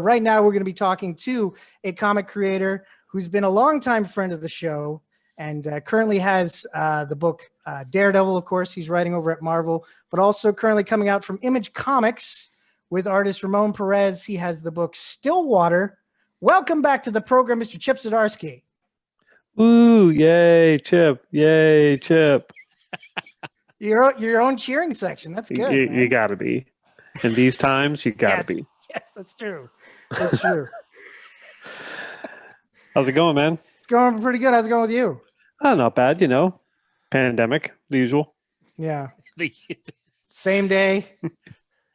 right now we're going to be talking to a comic creator who's been a longtime friend of the show and currently has the book Daredevil, of course. He's writing over at Marvel, but also currently coming out from Image Comics with artist Ramon Perez. He has the book Stillwater. Welcome back to the program, Mr. Chip Zdarsky. Ooh, yay, Chip. Yay, Chip. Your own cheering section. That's good. You got to be. In these times, you got to be. Yes, that's true. That's true. How's it going, man? It's going pretty good. How's it going with you? Oh, not bad, you know. Pandemic, the usual. Yeah. Same day.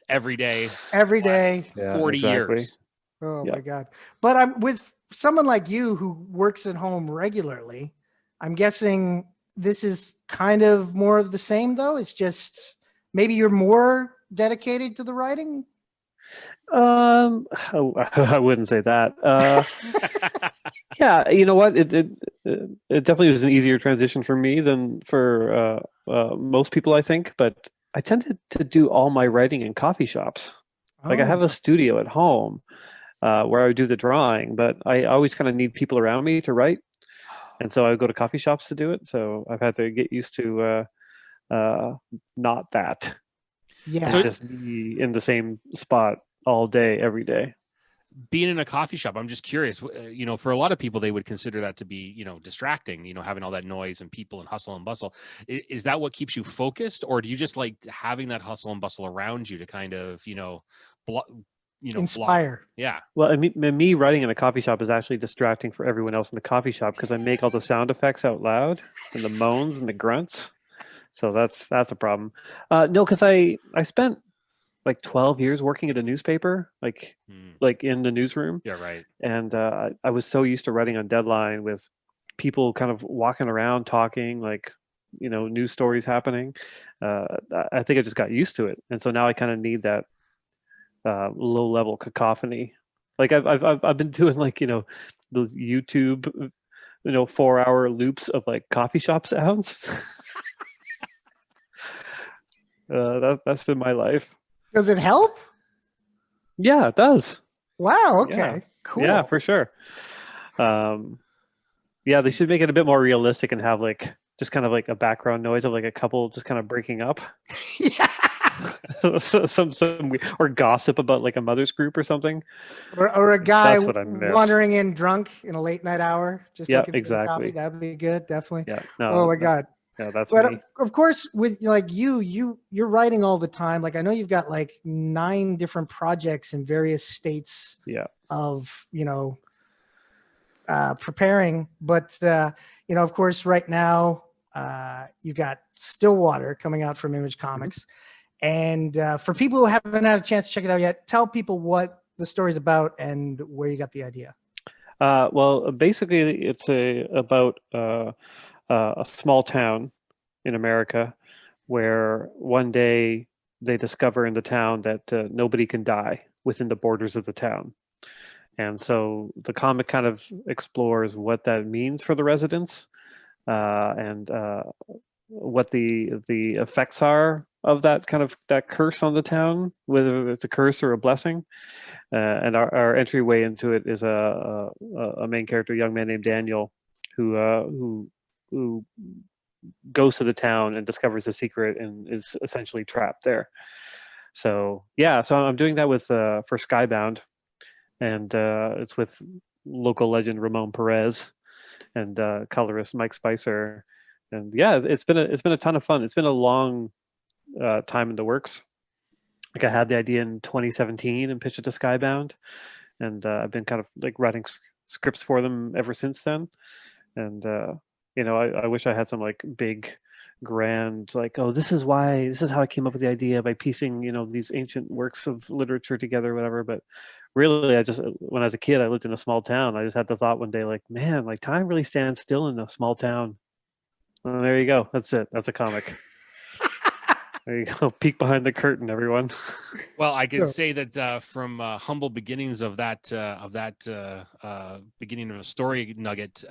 Every day. Every day. 40 years. Oh, my God. But I'm with someone like you who works at home regularly. I'm guessing this is kind of more of the same, though. It's just maybe you're more dedicated to the writing. I wouldn't say that. Yeah, you know what? It definitely was an easier transition for me than for most people, I think. But I tended to do all my writing in coffee shops. Like I have a studio at home where I would do the drawing, but I always kind of need people around me to write, and so I would go to coffee shops to do it. So I've had to get used to not that. Yeah, so just be in the same spot all day, every day. Being in a coffee shop, I'm just curious, you know, for a lot of people, they would consider that to be, you know, distracting, you know, having all that noise and people and hustle and bustle. Is that what keeps you focused, or do you just like having that hustle and bustle around you to kind of, you know, inspire? Block? Yeah. Well, I mean, me writing in a coffee shop is actually distracting for everyone else in the coffee shop because I make all the sound effects out loud and the moans and the grunts. So that's a problem. No, because I spent like 12 years working at a newspaper, like in the newsroom. Yeah, right. And I was so used to writing on deadline with people kind of walking around talking, like, you know, news stories happening. I think I just got used to it, and so now I kind of need that low level cacophony. Like I've been doing, like, you know, the YouTube, you know, 4-hour loops of like coffee shop sounds. That's been my life. Does it help? Yeah, it does. Wow. Okay. Yeah. Cool. Yeah, for sure. Yeah, they should make it a bit more realistic and have like just kind of like a background noise of like a couple just kind of breaking up. Yeah. some or gossip about like a mother's group or something. Or a guy That's what I miss. wandering in drunk in a late night hour. Just yeah, looking for exactly. coffee. That'd be good. Definitely. Yeah. No, oh my God. Yeah, that's but me. Of course, with like you're writing all the time. Like I know you've got like 9 different projects in various states. Yeah. Of, you know, preparing, but you know, of course, right now you got Stillwater coming out from Image Comics, and for people who haven't had a chance to check it out yet, tell people what the story's about and where you got the idea. Well, basically, it's about a small town in America where one day they discover in the town that nobody can die within the borders of the town. And so the comic kind of explores what that means for the residents and what the effects are of that kind of that curse on the town, whether it's a curse or a blessing. And our entryway into it is a main character, a young man named Daniel, who goes to the town and discovers the secret and is essentially trapped there. So yeah, so I'm doing that with for Skybound. And it's with local legend Ramon Perez and colorist Mike Spicer, and yeah, it's been a ton of fun. It's been a long time in the works. Like I had the idea in 2017 and pitched it to Skybound, and I've been kind of like writing scripts for them ever since then. And you know, I wish I had some like big, grand, like, oh, this is how I came up with the idea by piecing, you know, these ancient works of literature together, or whatever. But really, when I was a kid, I lived in a small town. I just had the thought one day, like, man, like time really stands still in a small town. And there you go. That's it. That's a comic. There you go. Peek behind the curtain, everyone. Well, I can say that from humble beginnings of that beginning of a story nugget,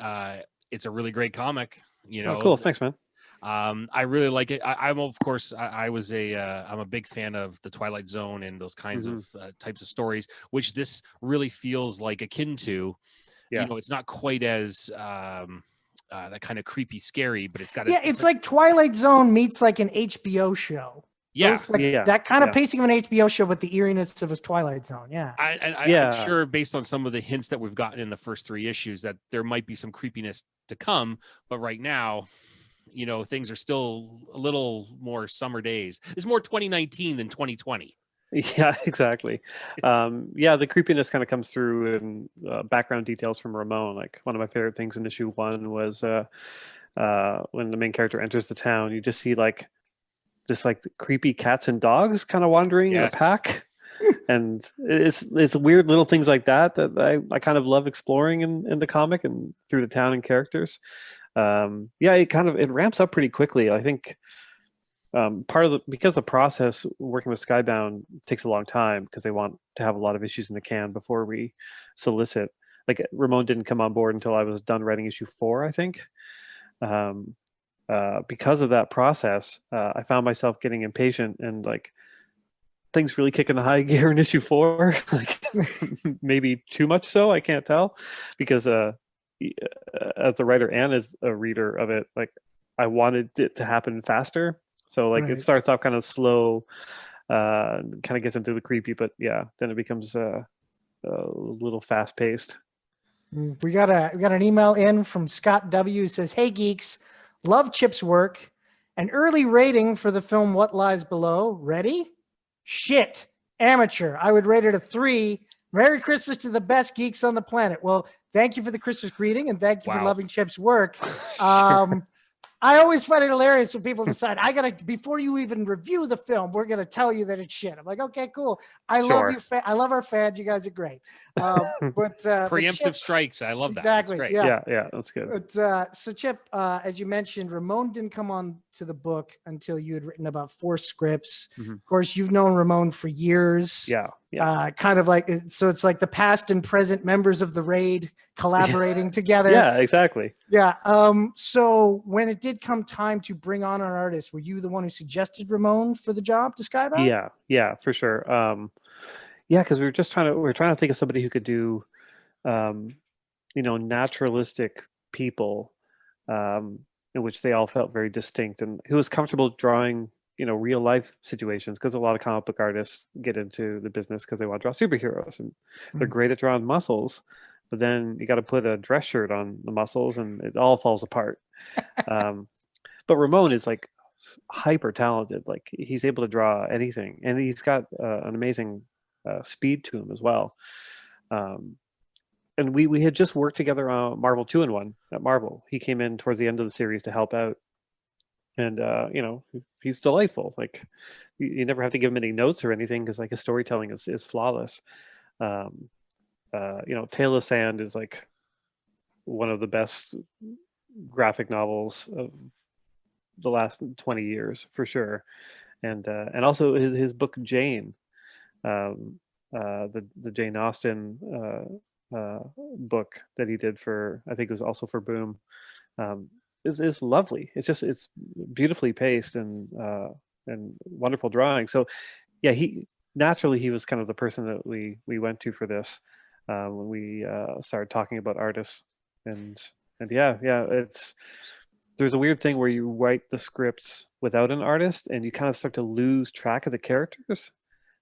it's a really great comic. You know. Oh, cool. Thanks, man. I really like it. I'm of course I was I'm a big fan of the Twilight Zone and those kinds of types of stories, which this really feels like akin to. Yeah. You know, it's not quite as that kind of creepy, scary, but it's got a It's like Twilight Zone meets like an HBO show. yeah. That kind of pacing of an HBO show, but the eeriness of a Twilight Zone. Yeah. I'm sure based on some of the hints that we've gotten in the first 3 issues that there might be some creepiness to come. But right now, you know, things are still a little more summer days. It's more 2019 than 2020. Yeah, exactly. The creepiness kind of comes through in background details from Ramon. Like one of my favorite things in issue 1 was when the main character enters the town, you just see just like creepy cats and dogs kind of wandering in a pack. And it's weird little things like that I kind of love exploring in the comic and through the town and characters. It ramps up pretty quickly. I think because the process working with Skybound takes a long time because they want to have a lot of issues in the can before we solicit. Like Ramon didn't come on board until I was done writing issue 4, I think. Because of that process, I found myself getting impatient and like things really kick into high gear in issue 4, like maybe too much so. I can't tell because as the writer and as a reader of it, like I wanted it to happen faster. So like it starts off kind of slow, kind of gets into the creepy, but then it becomes a little fast paced. We got an email in from Scott W. who says, "Hey geeks, love Chip's work. An early rating for the film What Lies Below. Ready? Shit. Amateur. I would rate it a 3. Merry Christmas to the best geeks on the planet." Well, thank you for the Christmas greeting and thank you for loving Chip's work. I always find it hilarious when people decide before you even review the film, we're gonna tell you that it's shit. I'm like, okay, cool. I love you. I love our fans. You guys are great. But preemptive strikes. I love that. Exactly. That's Yeah, that's good. But so Chip, as you mentioned, Ramon didn't come on to the book until you had written about 4 scripts. Of course, you've known Ramon for years. Kind of like, so it's like the past and present members of the raid collaborating together. Yeah, exactly. Yeah. So when it did come time to bring on an artist, were you the one who suggested Ramon for the job to Skybound? Yeah, for sure. Because we were trying to think of somebody who could do, naturalistic people, in which they all felt very distinct, and who was comfortable drawing, real life situations. Because a lot of comic book artists get into the business because they want to draw superheroes, and they're great at drawing muscles. But then you got to put a dress shirt on the muscles and it all falls apart. But Ramon is like hyper talented. Like he's able to draw anything, and he's got an amazing speed to him as well. And we had just worked together on Marvel 2-in-1 at Marvel. He came in towards the end of the series to help out. And, he's delightful. Like you never have to give him any notes or anything because like his storytelling is flawless. Tale of Sand is like one of the best graphic novels of the last 20 years for sure. And also his book Jane, the Jane Austen book that he did for, I think it was also for Boom, is lovely. It's beautifully paced and wonderful drawing. So yeah, he was kind of the person that we went to for this when we started talking about artists. And there's a weird thing where you write the scripts without an artist and you kind of start to lose track of the characters.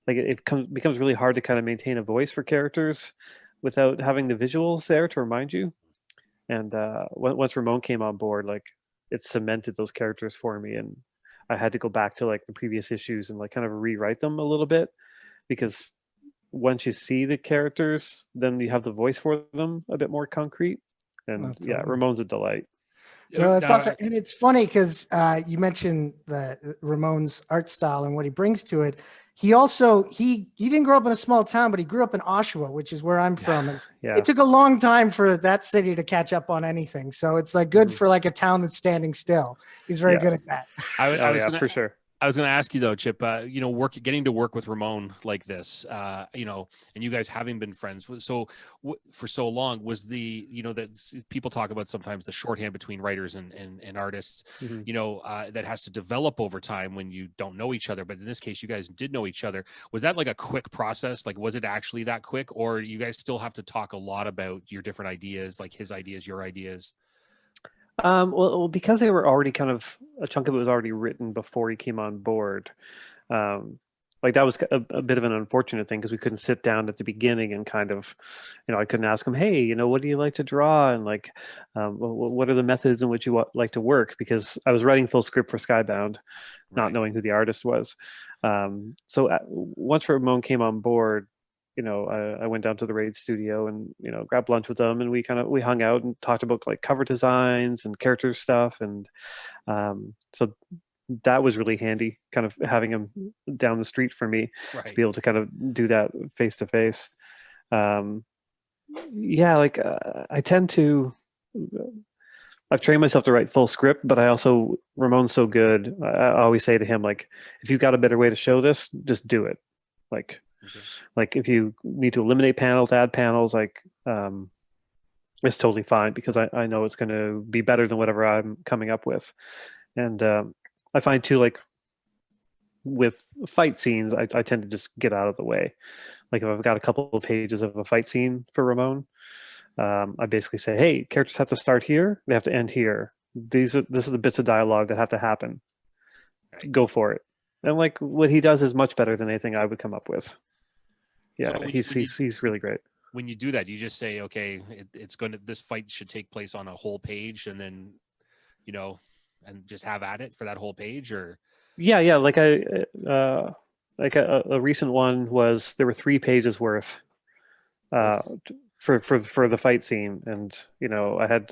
Like it becomes really hard to kind of maintain a voice for characters without having the visuals there to remind you. And once Ramon came on board, like it cemented those characters for me, and I had to go back to like the previous issues and like kind of rewrite them a little bit, because once you see the characters, then you have the voice for them a bit more concrete. And Ramon's a delight. No, it's awesome. And it's funny because you mentioned Ramon's art style and what he brings to it. He also, he didn't grow up in a small town, but he grew up in Oshawa, which is where I'm from. And it took a long time for that city to catch up on anything. So it's like good for like a town that's standing still. He's very good at that. I was for sure. I I was going to ask you though, Chip. Getting to work with Ramon like this, and you guys having been friends for so long, was that people talk about sometimes the shorthand between writers and artists, that has to develop over time when you don't know each other. But in this case, you guys did know each other. Was that like a quick process? Like, was it actually that quick, or you guys still have to talk a lot about your different ideas, like his ideas, your ideas? Well, because they were already a chunk of it was already written before he came on board. Like that was a bit of an unfortunate thing because we couldn't sit down at the beginning and I couldn't ask him, hey, what do you like to draw? And what are the methods in which you like to work? Because I was writing full script for Skybound, not knowing who the artist was. So once Ramon came on board, I went down to the Raid studio and, grabbed lunch with them, and we hung out and talked about like cover designs and character stuff. And so that was really handy, kind of having him down the street for me to be able to kind of do that face to face. I tend to, I've trained myself to write full script, but Ramon's so good. I always say to him, like, if you've got a better way to show this, just do it. Like if you need to eliminate panels, add panels, it's totally fine because I know it's going to be better than whatever I'm coming up with. And I find too, like with fight scenes, I tend to just get out of the way. Like if I've got a couple of pages of a fight scene for Ramon, I basically say, hey, characters have to start here, they have to end here. This is the bits of dialogue that have to happen. Go for it. And like what he does is much better than anything I would come up with. Yeah, so he's really great. When you do that, you just say, okay, this fight should take place on a whole page, and then, and just have at it for that whole page, or? Yeah. Like a recent one was, there were 3 pages worth for the fight scene. And, I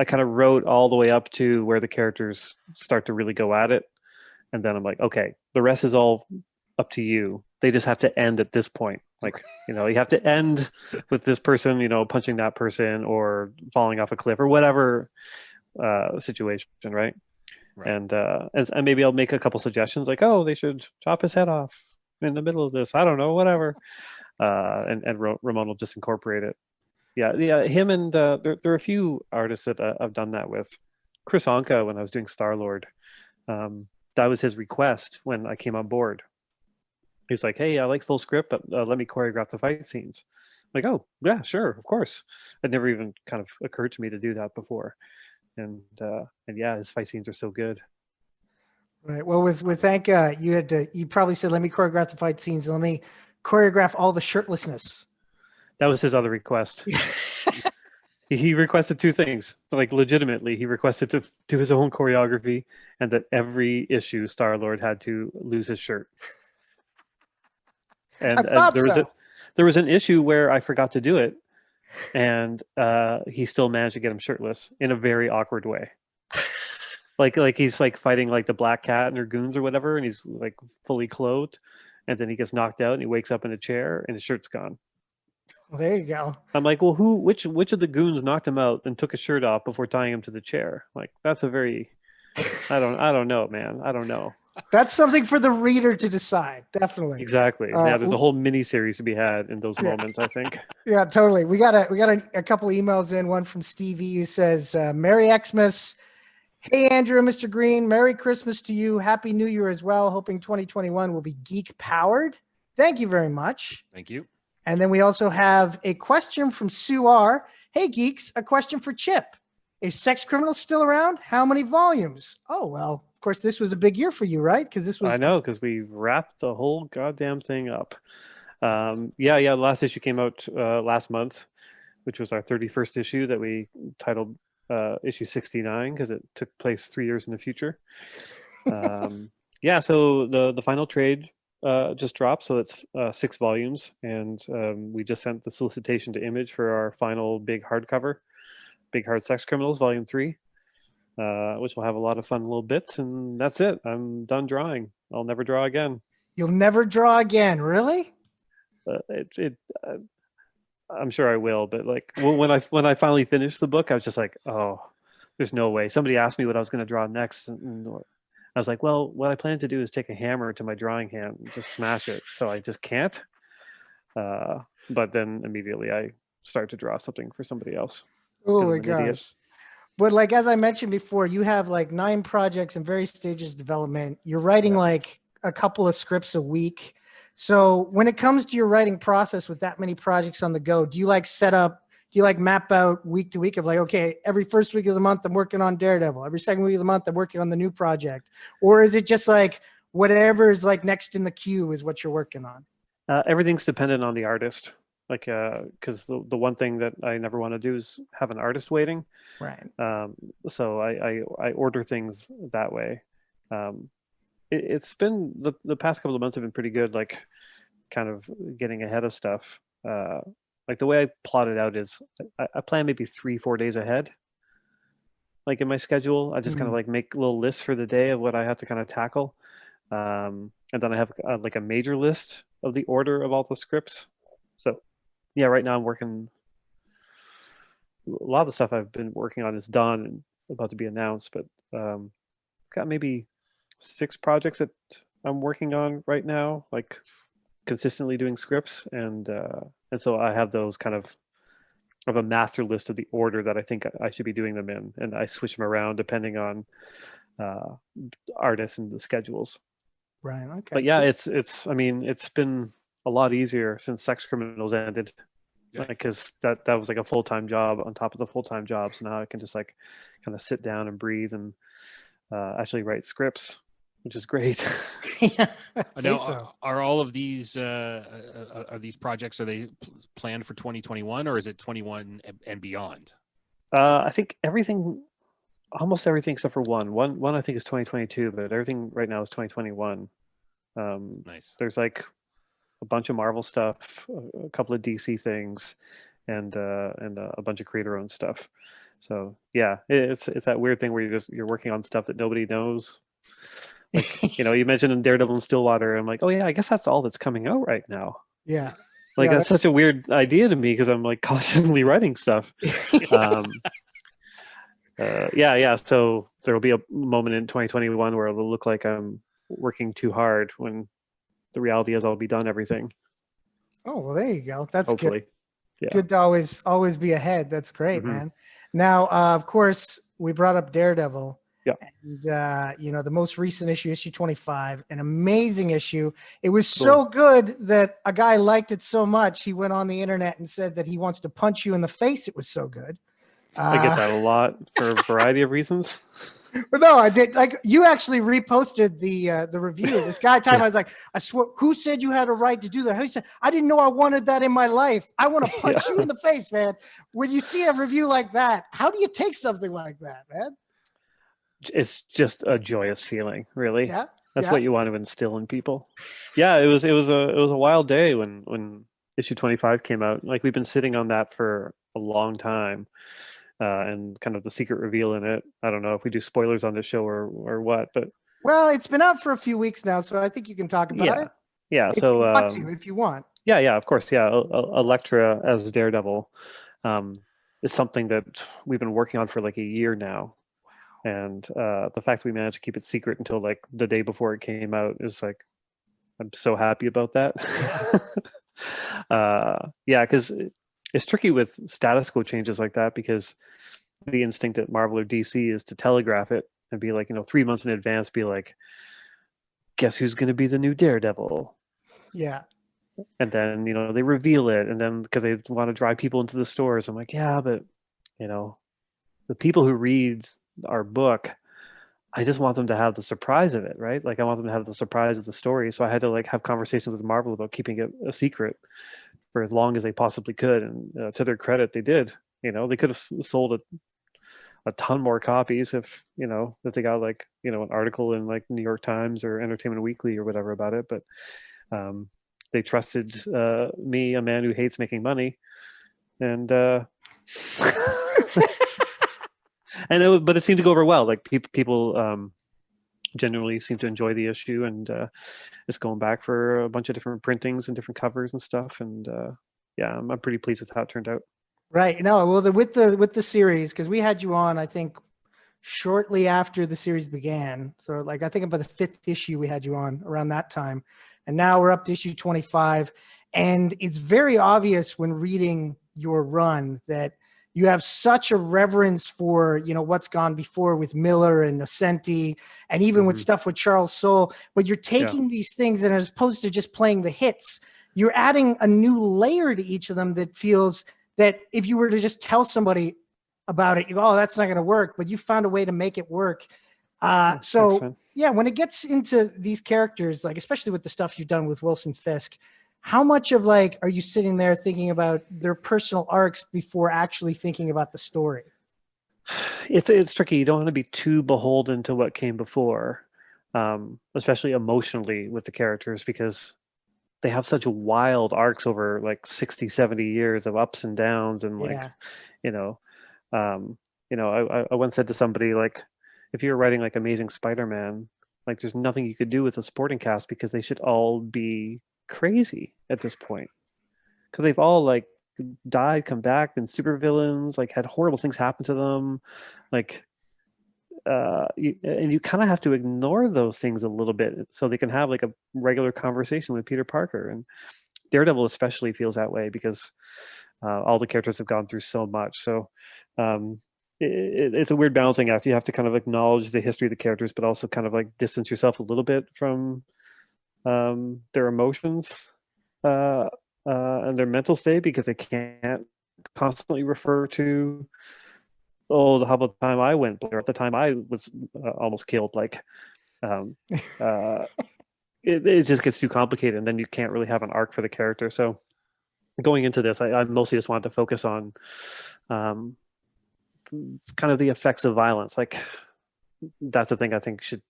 kind of wrote all the way up to where the characters start to really go at it. And then I'm like, okay, the rest is all up to you. They just have to end at this point. Like, you have to end with this person, punching that person or falling off a cliff or whatever situation, right? And maybe I'll make a couple suggestions like, oh, they should chop his head off in the middle of this. I don't know, whatever. And Ramon will just incorporate it. Yeah. Him and there are a few artists that I've done that with. Chris Anka, when I was doing Star-Lord, that was his request when I came on board. He's like, hey, I like full script, but let me choreograph the fight scenes. I'm like, oh, yeah, sure, of course. It never even kind of occurred to me to do that before. And yeah, his fight scenes are so good. Right. Well, with Anka, you probably said, let me choreograph the fight scenes and let me choreograph all the shirtlessness. That was his other request. He requested 2 things. Like legitimately, he requested to do his own choreography and that every issue Star-Lord had to lose his shirt. And there was an issue where I forgot to do it, and he still managed to get him shirtless in a very awkward way. like he's like fighting like the Black Cat and her goons or whatever, and he's like fully clothed, and then he gets knocked out and he wakes up in a chair and his shirt's gone. Well, there you go. I'm like, well, which of the goons knocked him out and took his shirt off before tying him to the chair? Like, that's a very, I don't know, man. I don't know. That's something for the reader to decide. Definitely. Exactly. Yeah, there's a whole mini series to be had in those moments, I think. Yeah, totally. We got a couple emails in. One from Stevie who says, Merry Xmas. Hey, Andrew, Mr. Green, Merry Christmas to you. Happy New Year as well. Hoping 2021 will be geek powered. Thank you very much. Thank you. And then we also have a question from Sue R. Hey, geeks, a question for Chip. Is Sex Criminal still around? How many volumes? Oh, well, of course, this was a big year for you, right? Because this was... I know, because we wrapped the whole goddamn thing up. The last issue came out last month, which was our 31st issue that we titled issue 69 because it took place 3 years in the future. So the final trade just dropped, so it's 6 volumes, and we just sent the solicitation to Image for our final big hardcover, Big Hard Sex Criminals Volume 3, which will have a lot of fun little bits, and that's it. I'm done drawing. I'll never draw again. You'll never draw again, really? I'm sure I will, but like when I finally finished the book, I was just like, oh, there's no way. Somebody asked me what I was going to draw next, and I was like, well, what I plan to do is take a hammer to my drawing hand and just smash it. So I just can't. But then immediately I start to draw something for somebody else. Oh 'Cause my I'm an idiot. gosh. But like as I mentioned before, you have like 9 projects in various stages of development. You're writing Yeah. like a couple of scripts a week. So when it comes to your writing process with that many projects on the go, do you like map out week to week of like, okay, every first week of the month I'm working on Daredevil, every second week of the month I'm working on the new project? Or is it just like whatever is like next in the queue is what you're working on? Everything's dependent on the artist. Like, because the one thing that I never want to do is have an artist waiting. Right. So I order things that way. It's been the past couple of months have been pretty good, like kind of getting ahead of stuff. Like the way I plot it out is I plan maybe 3-4 days ahead. Like in my schedule, I just kind of like make little lists for the day of what I have to kind of tackle. And then I have like a major list of the order of all the scripts. So yeah, right now I'm working. A lot of the stuff I've been working on is done and about to be announced, but got maybe 6 projects that I'm working on right now, like consistently doing scripts, and so I have those kind of a master list of the order that I think I should be doing them in, and I switch them around depending on artists and the schedules. Right. Okay. But yeah, cool. it's I mean it's been a lot easier since Sex Criminals ended, Yeah. because that was like a full-time job on top of the full-time job. So now I can just like kind of sit down and breathe and actually write scripts, which is great. Yeah, I'd say Now, so. are all of these projects, are they planned for 2021, or is it 21 and beyond? I think almost everything except for one I think is 2022, but everything right now is 2021. Nice. There's like a bunch of Marvel stuff, a couple of DC things, and a bunch of creator-owned stuff. So yeah, it's that weird thing where you're working on stuff that nobody knows. Like, you mentioned in Daredevil and Stillwater, I'm like, oh yeah, I guess that's all that's coming out right now. Yeah. Like Yeah, that's such a weird idea to me because I'm like constantly writing stuff. Yeah. So there will be a moment in 2021 where it'll look like I'm working too hard when the reality is I'll be done everything. Oh, well, there you go. That's good. Hopefully. Yeah. Good to always be ahead. That's great, Mhm. man. Now, of course, we brought up Daredevil. Yeah. And the most recent issue 25, an amazing issue. It was so good that a guy liked it so much he went on the internet and said that he wants to punch you in the face. It was so good. I get that a lot for a variety of reasons. But no, I did. Like, you actually reposted the review. This guy, I was like, I swear, who said you had a right to do that? He said, I didn't know I wanted that in my life. I want to punch you in the face, man. When you see a review like that, how do you take something like that, man? It's just a joyous feeling, really. Yeah. That's Yeah. what you want to instill in people. Yeah, it was a wild day when issue 25 came out. Like, we've been sitting on that for a long time. And kind of the secret reveal in it. I don't know if we do spoilers on this show or what, but Well, it's been out for a few weeks now, so I think you can talk about it. Yeah. If So if you want. Yeah, of course. Yeah, Elektra as Daredevil is something that we've been working on for like a year now. Wow. And the fact that we managed to keep it secret until like the day before it came out is like, I'm so happy about that. Yeah, because it's tricky with status quo changes like that, because the instinct at Marvel or DC is to telegraph it and be like, 3 months in advance, be like, guess who's going to be the new Daredevil? Yeah. And then, they reveal it. And then because they want to drive people into the stores, I'm like, yeah, but, the people who read our book, I just want them to have the surprise of it, right? Like, I want them to have the surprise of the story. So I had to like have conversations with Marvel about keeping it a secret for as long as they possibly could. And to their credit, they did. They could have sold a ton more copies if they got like an article in like New York Times or Entertainment Weekly or whatever about it, but they trusted me, a man who hates making money, and but it seemed to go over well. Like people generally seem to enjoy the issue, and it's going back for a bunch of different printings and different covers and stuff, and yeah, I'm pretty pleased with how it turned out. Right. No, well, with the series, because we had you on, I think shortly after the series began. So like, I think about the 5th issue we had you on around that time. And now we're up to issue 25. And it's very obvious when reading your run that you have such a reverence for, you know, what's gone before with Miller and Nocenti, and even with stuff with Charles Soule. But you're taking these things, and as opposed to just playing the hits, you're adding a new layer to each of them that feels that if you were to just tell somebody about it, you go, oh, that's not going to work, but you found a way to make it work. So yeah, when it gets into these characters, like especially with the stuff you've done with Wilson Fisk, how much of like, are you sitting there thinking about their personal arcs before actually thinking about the story? It's tricky. You don't want to be too beholden to what came before, especially emotionally with the characters, because they have such wild arcs over like 60, 70 years of ups and downs. And like, you know, I once said to somebody, like, if you were writing like Amazing Spider-Man, like there's nothing you could do with a supporting cast because they should all be crazy at this point, because they've all like died, come back, been super villains, like had horrible things happen to them, like and you kind of have to ignore those things a little bit so they can have like a regular conversation with Peter Parker. And Daredevil especially feels that way because all the characters have gone through so much. So it's a weird balancing act. You have to kind of acknowledge the history of the characters, but also kind of like distance yourself a little bit from their emotions and their mental state, because they can't constantly refer to, oh, how about the time I went, or at the time I was almost killed. Like, it just gets too complicated, and then you can't really have an arc for the character. So going into this, I mostly just wanted to focus on kind of the effects of violence. Like, that's the thing I think should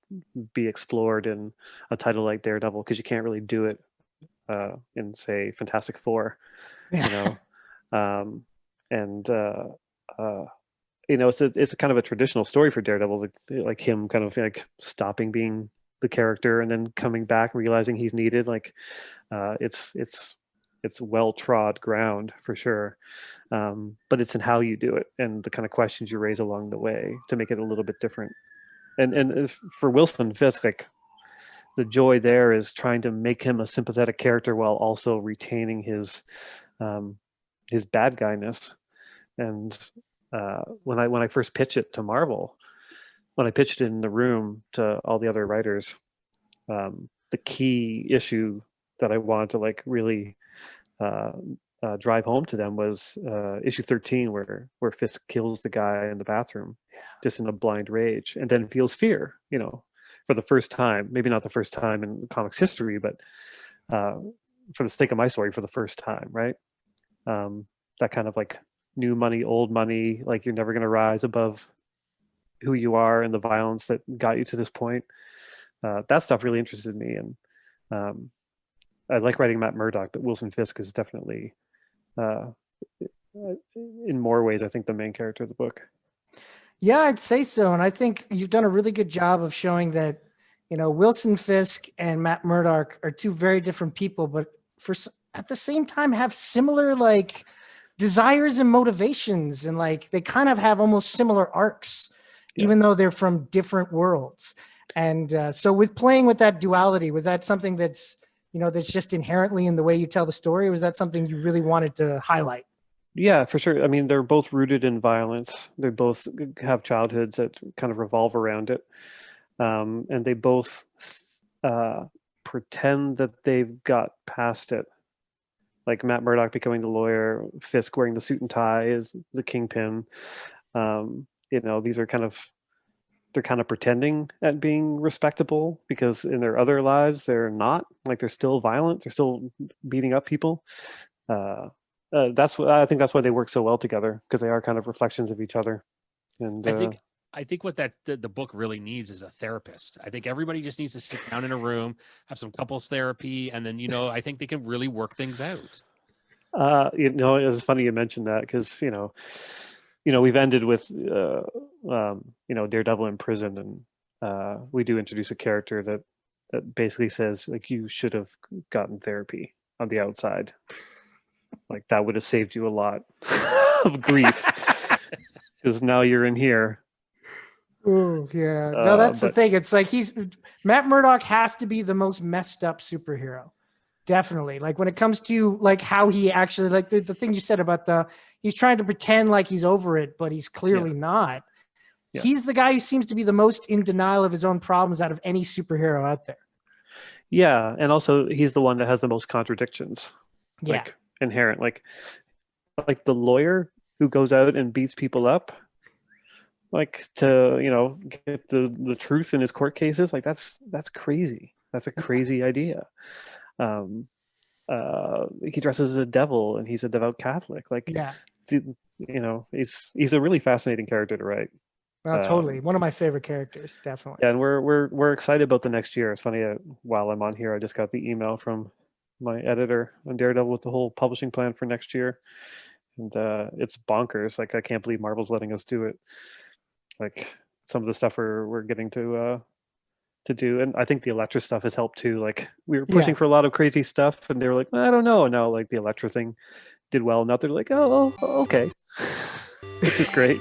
be explored in a title like Daredevil, because you can't really do it in, say, Fantastic Four, you know. You know, it's a kind of a traditional story for Daredevil, like him kind of like stopping being the character and then coming back, realizing he's needed. Like, it's well trod ground for sure, but it's in how you do it and the kind of questions you raise along the way to make it a little bit different. And for Wilson Fisk, like, the joy there is trying to make him a sympathetic character while also retaining his bad guyness. And when I first pitched it to Marvel, when I pitched it in the room to all the other writers, the key issue that I wanted to like really drive home to them was issue 13, where Fisk kills the guy in the bathroom just in a blind rage, and then feels fear, you know, for the first time. Maybe not the first time in comics history, but for the sake of my story, for the first time, right? That kind of like new money, old money, like you're never going to rise above who you are and the violence that got you to this point. That stuff really interested me, and I like writing Matt Murdock, but Wilson Fisk is definitely, in more ways, I think, the main character of the book. Yeah, I'd say so. And I think you've done a really good job of showing that, you know, Wilson Fisk and Matt Murdock are two very different people, but at the same time have similar like desires and motivations. And like, they kind of have almost similar arcs, even though they're from different worlds. And so with playing with that duality, was that something that's, you know, that's just inherently in the way you tell the story? Or was that something you really wanted to highlight? Yeah, for sure. I mean, they're both rooted in violence. They both have childhoods that kind of revolve around it. And they both pretend that they've got past it. Like Matt Murdock becoming the lawyer, Fisk wearing the suit and tie is the kingpin. You know, they're kind of pretending at being respectable, because in their other lives, they're not. Like, they're still violent. They're still beating up people. That's what I think. That's why they work so well together, because they are kind of reflections of each other. And I think what the book really needs is a therapist. I think everybody just needs to sit down in a room, have some couples therapy, and then, you know, I think they can really work things out. You know, it was funny you mentioned that, because you know, we've ended with you know, Daredevil in prison, and we do introduce a character that basically says, like, you should have gotten therapy on the outside. Like, that would have saved you a lot of grief, because now you're in here. Oh yeah, no, that's the But thing. It's like Matt Murdock has to be the most messed up superhero, definitely. Like when it comes to like how he actually like the thing you said about he's trying to pretend like he's over it, but he's clearly not. Yeah. He's the guy who seems to be the most in denial of his own problems out of any superhero out there. yeah, and also he's the one that has the most contradictions, Yeah, like inherent, like the lawyer who goes out and beats people up, like to get the truth in his court cases. Like that's crazy. That's a crazy idea. Um, he dresses as a devil and he's a devout Catholic. Like, yeah, he's a really fascinating character to write. totally. One of my favorite characters, definitely. Yeah, and we're excited about the next year. It's funny. While I'm on here, I just got the email from my editor on Daredevil with the whole publishing plan for next year, and it's bonkers. Like I can't believe Marvel's letting us do it. Like some of the stuff we're getting to do, and I think the Elektra stuff has helped too. Like we were pushing for a lot of crazy stuff, and they were like, I don't know. And now like the Elektra thing did well enough. They're like, oh okay, which is great.